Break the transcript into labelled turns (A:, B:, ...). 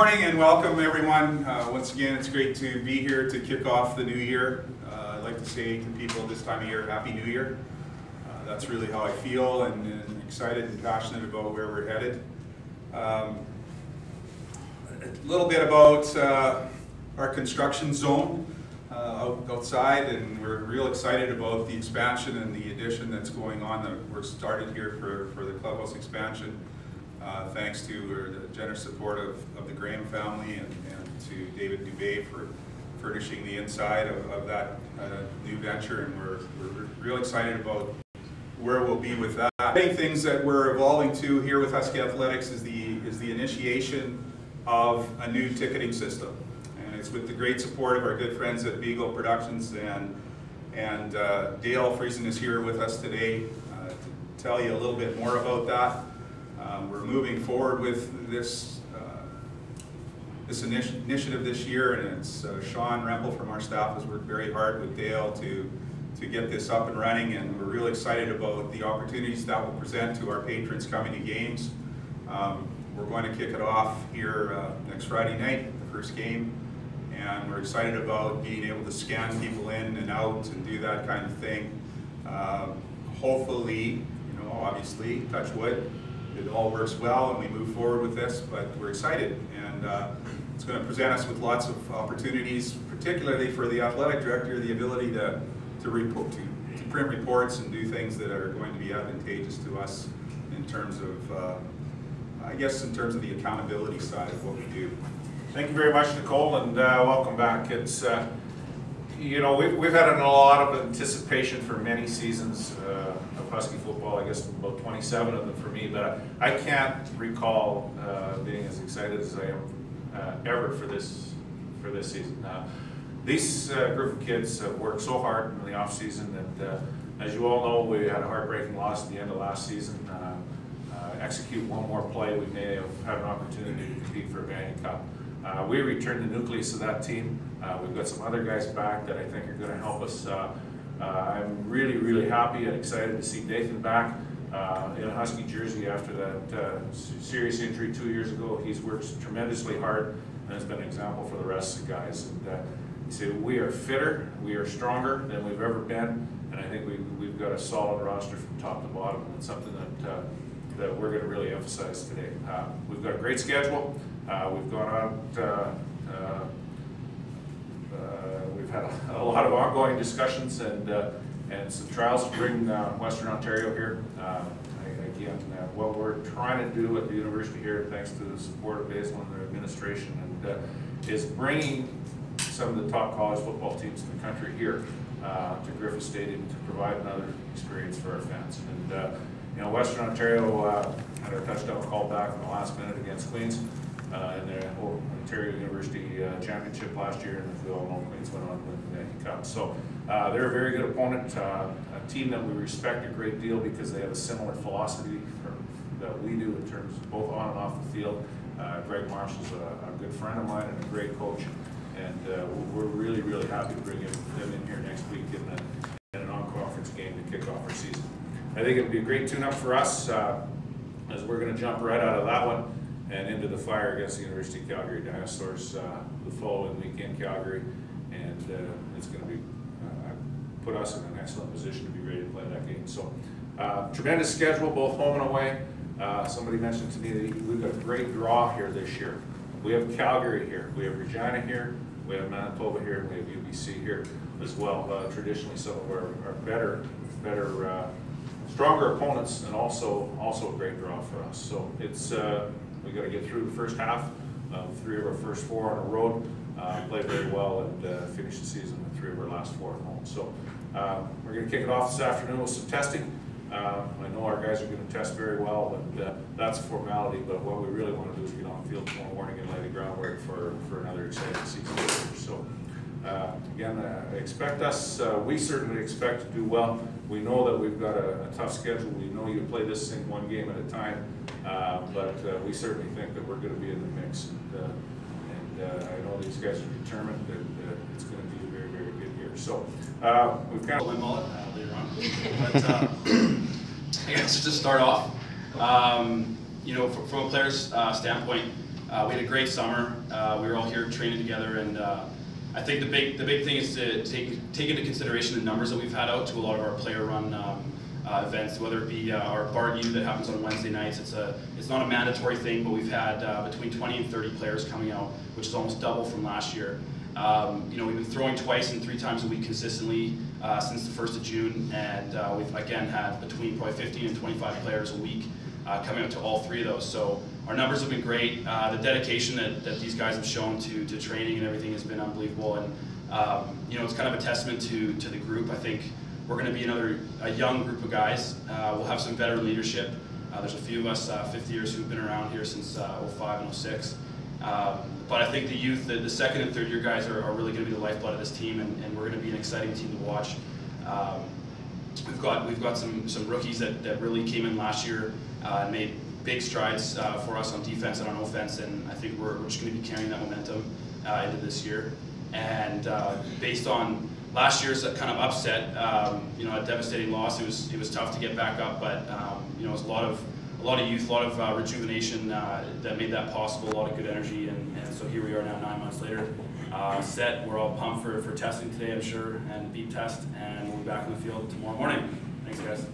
A: morning and welcome everyone. Once again, it's great to be here to kick off the new year. I'd like to say to people this time of year, Happy New Year. That's really how I feel, and excited and passionate about where we're headed. A little bit about our construction zone outside, and we're real excited about the expansion and the addition that's going on. That we're started here for the clubhouse expansion. Thanks to the generous support of the Graham family and to David Dubé for furnishing the inside of that new venture, and we're real excited about where we'll be with that. The main things that we're evolving to here with Husky Athletics is the initiation of a new ticketing system, and it's with the great support of our good friends at Beagle Productions, and Dale Friesen is here with us today to tell you a little bit more about that. We're moving forward with this initiative this year, and it's Sean Rempel from our staff has worked very hard with Dale to get this up and running, and we're really excited about the opportunities that will present to our patrons coming to games. We're going to kick it off here next Friday night, the first game, and we're excited about being able to scan people in and out and do that kind of thing. Hopefully, obviously, touch wood, it all works well and we move forward with this, but we're excited, and it's going to present us with lots of opportunities, particularly for the athletic director, the ability to print reports and do things that are going to be advantageous to us in terms of, I guess, in terms of the accountability side of what we do.
B: Thank you very much, Nicole, and welcome back. It's we've had a lot of anticipation for many seasons of Husky football. I guess about 27 of them for me, but I can't recall being as excited as I am ever for this season. These group of kids have worked so hard in the off season, and as you all know, we had a heartbreaking loss at the end of last season. Execute one more play, we may have had an opportunity to compete for a Banyan Cup. We returned the nucleus of that team. We've got some other guys back that I think are going to help us. I'm really, really happy and excited to see Nathan back in a Husky jersey after that serious injury 2 years ago. He's worked tremendously hard and has been an example for the rest of the guys. And you say we are fitter, we are stronger than we've ever been, and I think we've got a solid roster from top to bottom, and it's something that we're going to really emphasize today. We've got a great schedule. We've gone out, we've had a lot of ongoing discussions and some trials to bring Western Ontario here. Again, what we're trying to do at the university here, thanks to the support of Basil and their administration, is bringing some of the top college football teams in the country here to Griffith Stadium to provide another experience for our fans. And Western Ontario had a touchdown call back in the last minute against Queens in the Ontario University Championship last year, and as we all know, Queens went on to win the Banyan Cup. So they're a very good opponent, a team that we respect a great deal because they have a similar philosophy that we do in terms of both on and off the field. Greg Marshall's a good friend of mine and a great coach, and we're really, really happy to bring them in here next week in an on-conference game to kick off our season. I think it'll be a great tune-up for us as we're going to jump right out of that one and into the fire against the University of Calgary Dinosaurs the following week in Calgary, and it's going to be put us in an excellent position to be ready to play that game. So tremendous schedule, both home and away. Somebody mentioned to me that we've got a great draw here this year. We have Calgary here, we have Regina here, we have Manitoba here, and we have UBC here as well. Traditionally, some of our better, stronger opponents, and also a great draw for us. So it's we got to get through the first half of 3 of our first 4 on the road, play very well, and finish the season with 3 of our last 4 at home. So we're going to kick it off this afternoon with some testing. I know our guys are going to test very well, and that's a formality, but what we really want to do is get on the field tomorrow morning and lay the groundwork for another exciting season. So again, expect us, we certainly expect to do well. We know that we've got a tough schedule. We know you play this thing one game at a time, but we certainly think that we're going to be in the mix. And I know these guys are determined that it's going to be a very, very good year. So we've kind of
C: my mullet later on. But I guess just to start off, from a player's standpoint,
D: We had a great summer. We were all here training together, and I think the big thing is to take into consideration the numbers that we've had out to a lot of our player-run events, whether it be our Bart U that happens on Wednesday nights. It's not a mandatory thing, but we've had between 20 and 30 players coming out, which is almost double from last year. We've been throwing twice and 3 times a week consistently since the 1st of June, and we've again had between probably 15 and 25 players a week coming out to all 3 of those. So our numbers have been great. The dedication that these guys have shown to training and everything has been unbelievable, and it's kind of a testament to the group. I think we're going to be a young group of guys. We'll have some veteran leadership. There's a few of us 50-years who've been around here since 05 and 06. But I think the youth, the 2nd and 3rd year guys are really going to be the lifeblood of this team, and we're going to be an exciting team to watch. We've got some rookies that really came in last year and made big strides for us on defense and on offense, and I think we're just going to be carrying that momentum into this year. And based on last year's kind of upset, a devastating loss, it was tough to get back up, but it was a lot of youth, a lot of rejuvenation that made that possible, a lot of good energy, and so here we are now 9 months later. Set, we're all pumped for testing today, I'm sure, and beep test, and we'll be back in the field tomorrow morning. Thanks, guys.